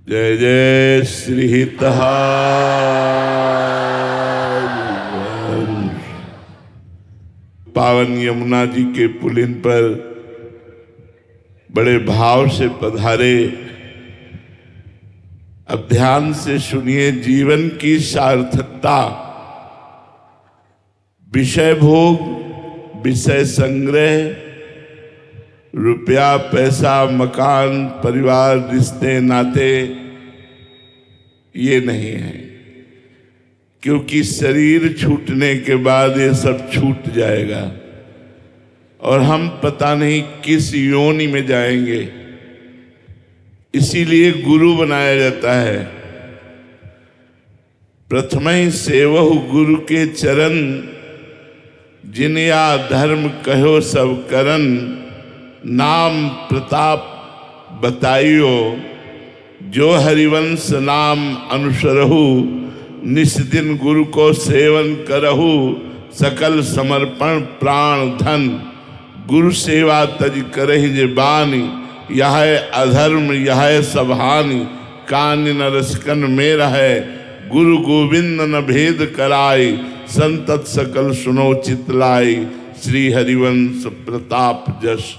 जय जय श्री पावन यमुना जी के पुलिन पर बड़े भाव से पधारे। अब ध्यान से सुनिए जीवन की सार्थकता। विषय भोग, विषय संग्रह, रुपया पैसा, मकान, परिवार, रिश्ते नाते, ये नहीं है, क्योंकि शरीर छूटने के बाद ये सब छूट जाएगा और हम पता नहीं किस योनि में जाएंगे। इसीलिए गुरु बनाया जाता है। प्रथमहि सेवहु गुरु के चरण, जिन या धर्म कहो सब करन, नाम प्रताप बताइयो, जो हरिवंश नाम अनुसरहु, निस दिन गुरु को सेवन करहु, सकल समर्पण प्राण धन, गुरु सेवा तज करहि जे बानी, यह अधर्म यह सब हानि, कान न रसकन में रहे, गुरु गोविंद न भेद कराई, संतत सकल सुनो चितलाई, श्री हरिवंश प्रताप जस।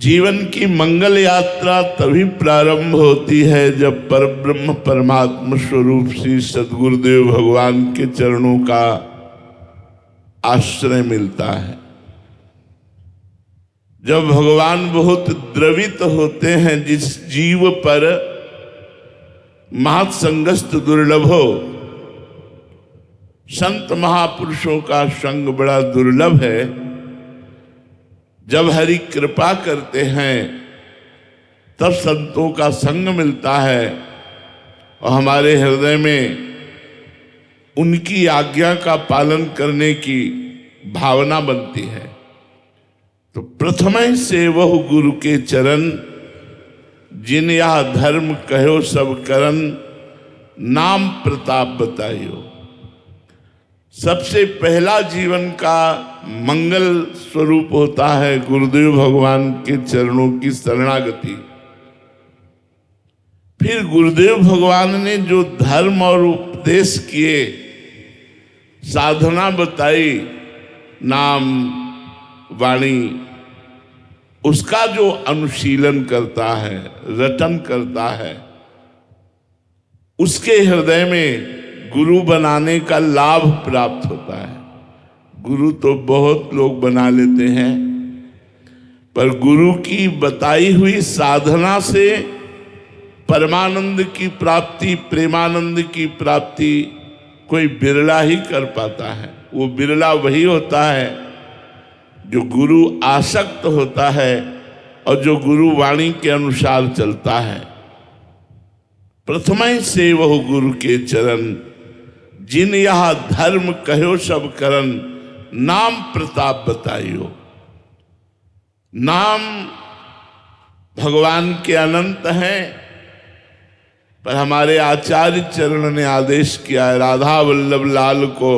जीवन की मंगल यात्रा तभी प्रारंभ होती है जब परब्रह्म परमात्मा स्वरूप श्री सद्गुरुदेव भगवान के चरणों का आश्रय मिलता है। जब भगवान बहुत द्रवित होते हैं, जिस जीव पर महत्संगस्त दुर्लभो, संत महापुरुषों का संग बड़ा दुर्लभ है। जब हरि कृपा करते हैं तब संतों का संग मिलता है और हमारे हृदय में उनकी आज्ञा का पालन करने की भावना बनती है। तो प्रथम से वह गुरु के चरण, जिन यह धर्म कहो सब करन, नाम प्रताप बताइयो। सबसे पहला जीवन का मंगल स्वरूप होता है गुरुदेव भगवान के चरणों की शरणागति। फिर गुरुदेव भगवान ने जो धर्म और उपदेश किए, साधना बताई, नाम वाणी, उसका जो अनुशीलन करता है, रटन करता है, उसके हृदय में गुरु बनाने का लाभ प्राप्त होता है। गुरु तो बहुत लोग बना लेते हैं, पर गुरु की बताई हुई साधना से परमानंद की प्राप्ति, प्रेमानंद की प्राप्ति कोई बिरला ही कर पाता है। वो बिरला वही होता है जो गुरु आसक्त होता है और जो गुरु वाणी के अनुसार चलता है। प्रथम से वह गुरु के चरण, जिन यह धर्म कहो सब करन, नाम प्रताप बताइयो। नाम भगवान के अनंत हैं, पर हमारे आचार्य चरण ने आदेश किया है, राधा वल्लभ लाल को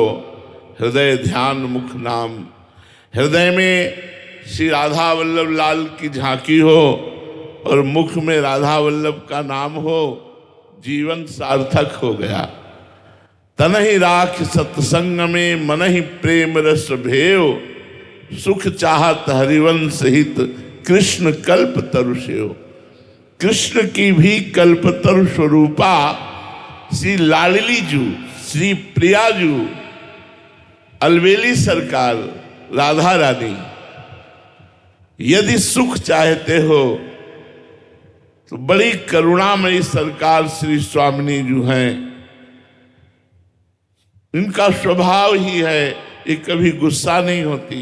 हृदय ध्यान मुख नाम। हृदय में श्री राधा वल्लभ लाल की झांकी हो और मुख में राधा वल्लभ का नाम हो, जीवन सार्थक हो गया। तनहि राख सत्संग में, मनहि प्रेम रस भेव, सुख चाहत हरिवंश हित, कृष्ण कल्प तरु सेव। कृष्ण की भी कल्पतरु स्वरूपा श्री लाडली जू, श्री प्रिया जू, अलवेली सरकार राधा रानी, यदि सुख चाहते हो तो बड़ी करुणामयी सरकार श्री स्वामिनी जू हैं। इनका स्वभाव ही है, ये कभी गुस्सा नहीं होती।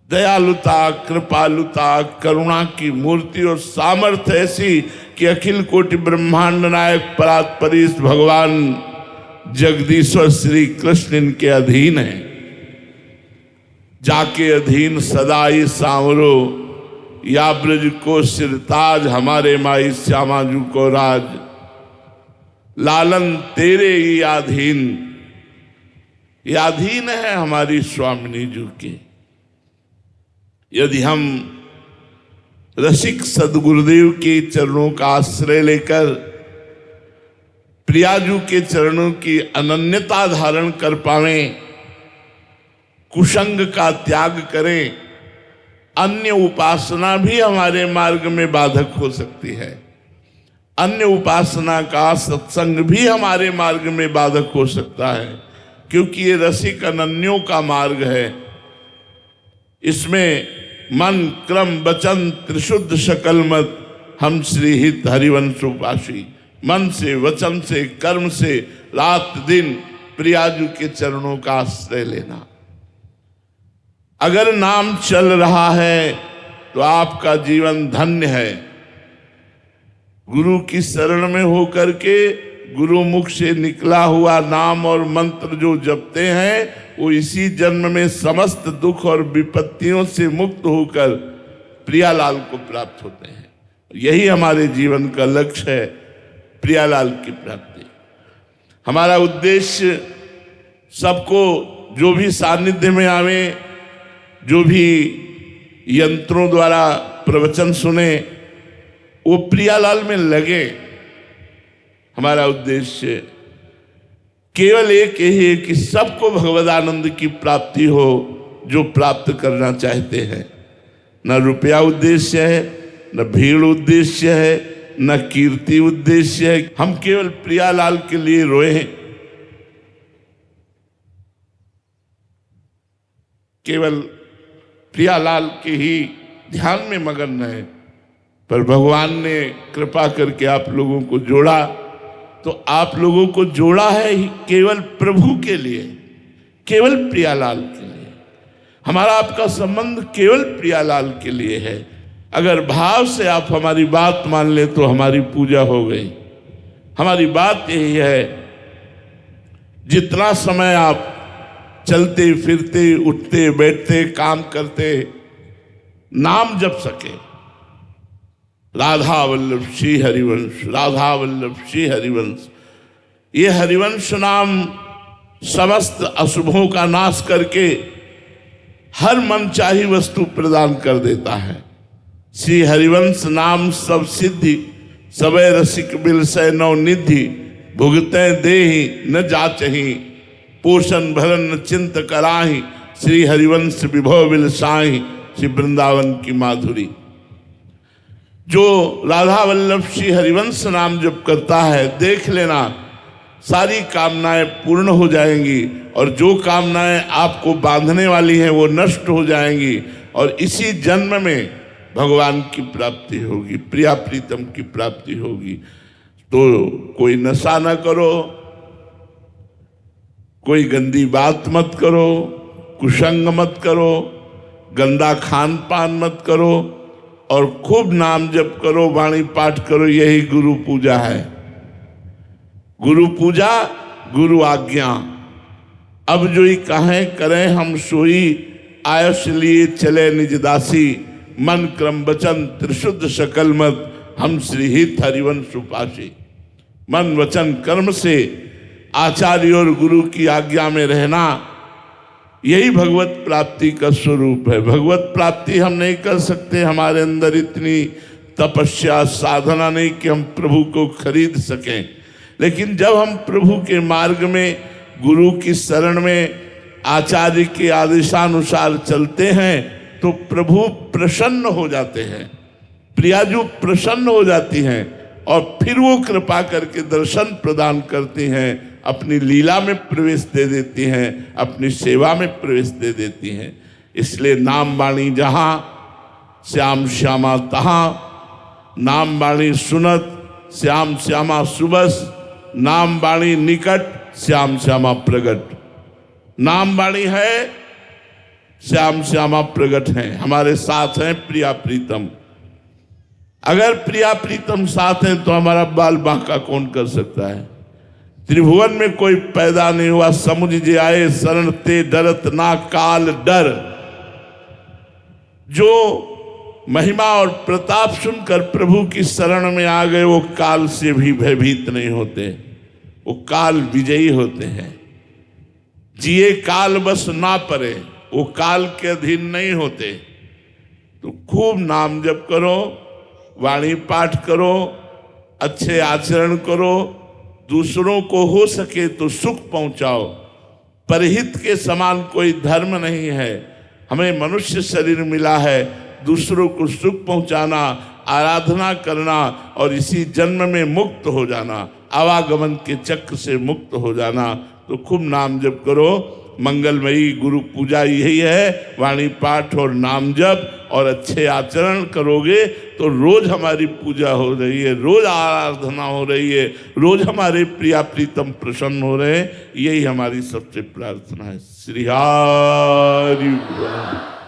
दयालुता, कृपालुता, करुणा की मूर्ति और सामर्थ्य ऐसी कि अखिल कोटि ब्रह्मांड नायक परात्परीश भगवान जगदीश्वर श्री कृष्ण इनके अधीन है। जाके अधीन सदाई सांवरो, या ब्रज को सिरताज, हमारे माई श्यामाजू को राज, लालन तेरे ही अधीन। ये अधीन है हमारी स्वामिनी जू की। यदि हम रसिक सदगुरुदेव के चरणों का आश्रय लेकर प्रियाजू के चरणों की अनन्यता धारण कर पावें, कुसंग का त्याग करें। अन्य उपासना भी हमारे मार्ग में बाधक हो सकती है, अन्य उपासना का सत्संग भी हमारे मार्ग में बाधक हो सकता है, क्योंकि ये रसिक अनन्यों का मार्ग है। इसमें मन क्रम वचन त्रिशुद्ध सकल मत हम श्री हित हरिवंश उपासी, मन से वचन से कर्म से रात दिन प्रियाजू के चरणों का आश्रय लेना। अगर नाम चल रहा है तो आपका जीवन धन्य है। गुरु की शरण में होकर के गुरु मुख से निकला हुआ नाम और मंत्र जो जपते हैं वो इसी जन्म में समस्त दुख और विपत्तियों से मुक्त होकर प्रियालाल को प्राप्त होते हैं। यही हमारे जीवन का लक्ष्य है, प्रियालाल की प्राप्ति। हमारा उद्देश्य सबको जो भी सानिध्य में आवे, जो भी यंत्रों द्वारा प्रवचन सुने, वो प्रियालाल में लगे। हमारा उद्देश्य केवल एक ही है कि सबको भगवदानंद की प्राप्ति हो, जो प्राप्त करना चाहते हैं। न रुपया उद्देश्य है, न भीड़ उद्देश्य है, न कीर्ति उद्देश्य है। हम केवल प्रियालाल के लिए रोए हैं, केवल प्रियालाल के ही ध्यान में मगन रहे। पर भगवान ने कृपा करके आप लोगों को जोड़ा, तो आप लोगों को जोड़ा है केवल प्रभु के लिए, केवल प्रियालाल के लिए। हमारा आपका संबंध केवल प्रियालाल के लिए है। अगर भाव से आप हमारी बात मान ले तो हमारी पूजा हो गई। हमारी बात यही है, जितना समय आप चलते फिरते उठते बैठते काम करते नाम जप सके, राधा वल्लभ श्री हरिवंश, राधा वल्लभ श्री हरिवंश। ये हरिवंश नाम समस्त अशुभों का नाश करके हर मनचाही वस्तु प्रदान कर देता है। श्री हरिवंश नाम सब सिद्धि, सबे रसिक बिलसय नौ निधि, भुगते देहि न जाचहि, पोषण भरन चिंत कराहि, श्री हरिवंश विभव बिलसाहि, श्री वृंदावन की माधुरी। जो राधा वल्लभ श्री हरिवंश नाम जप करता है, देख लेना सारी कामनाएं पूर्ण हो जाएंगी, और जो कामनाएं आपको बांधने वाली हैं वो नष्ट हो जाएंगी, और इसी जन्म में भगवान की प्राप्ति होगी, प्रिया प्रीतम की प्राप्ति होगी। तो कोई नशा न करो, कोई गंदी बात मत करो, कुसंग मत करो, गंदा खान पान मत करो, और खूब नाम जप करो, वाणी पाठ करो। यही गुरु पूजा है। गुरु पूजा, गुरु आज्ञा। अब जो ही कहें करें हम सोई, आयुष लिए चले निज दासी, मन क्रम वचन त्रिशुद्ध सकल मत हम श्री हित हरिवंश उपासी। मन वचन कर्म से आचार्य और गुरु की आज्ञा में रहना, यही भगवत प्राप्ति का स्वरूप है। भगवत प्राप्ति हम नहीं कर सकते, हमारे अंदर इतनी तपस्या साधना नहीं कि हम प्रभु को खरीद सकें। लेकिन जब हम प्रभु के मार्ग में, गुरु की शरण में, आचार्य के आदेशानुसार चलते हैं, तो प्रभु प्रसन्न हो जाते हैं, प्रियाजू प्रसन्न हो जाती हैं, और फिर वो कृपा करके दर्शन प्रदान करती हैं, अपनी लीला में प्रवेश दे देती हैं, अपनी सेवा में प्रवेश दे देती हैं। इसलिए नाम वाणी जहाँ, श्याम श्यामा तहाँ, नाम वाणी सुनत, श्याम श्यामा सुबस, नाम वाणी निकट, श्याम श्यामा प्रगट। नाम वाणी है, श्याम श्यामा प्रगट हैं, हमारे साथ हैं प्रिया प्रीतम। अगर प्रिया प्रीतम साथ हैं तो हमारा बाल बांका कौन कर सकता है। त्रिभुवन में कोई पैदा नहीं हुआ, समुझ जे आए शरण ते डरत ना काल डर। जो महिमा और प्रताप सुनकर प्रभु की शरण में आ गए, वो काल से भी भयभीत नहीं होते, वो काल विजयी होते हैं। जिए काल बस ना परे, वो काल के अधीन नहीं होते। तो खूब नाम जप करो, वाणी पाठ करो, अच्छे आचरण करो, दूसरों को हो सके तो सुख पहुंचाओ। परहित के समान कोई धर्म नहीं है। हमें मनुष्य शरीर मिला है, दूसरों को सुख पहुंचाना, आराधना करना और इसी जन्म में मुक्त हो जाना, आवागमन के चक्र से मुक्त हो जाना। तो खूब नाम जप करो। मंगलमयी गुरु पूजा यही है, वाणी पाठ और नाम जप और अच्छे आचरण करोगे तो रोज हमारी पूजा हो रही है, रोज आराधना हो रही है, रोज हमारे प्रिया प्रीतम प्रसन्न हो रहे हैं। यही हमारी सबसे प्रार्थना है। श्री हरि बोल।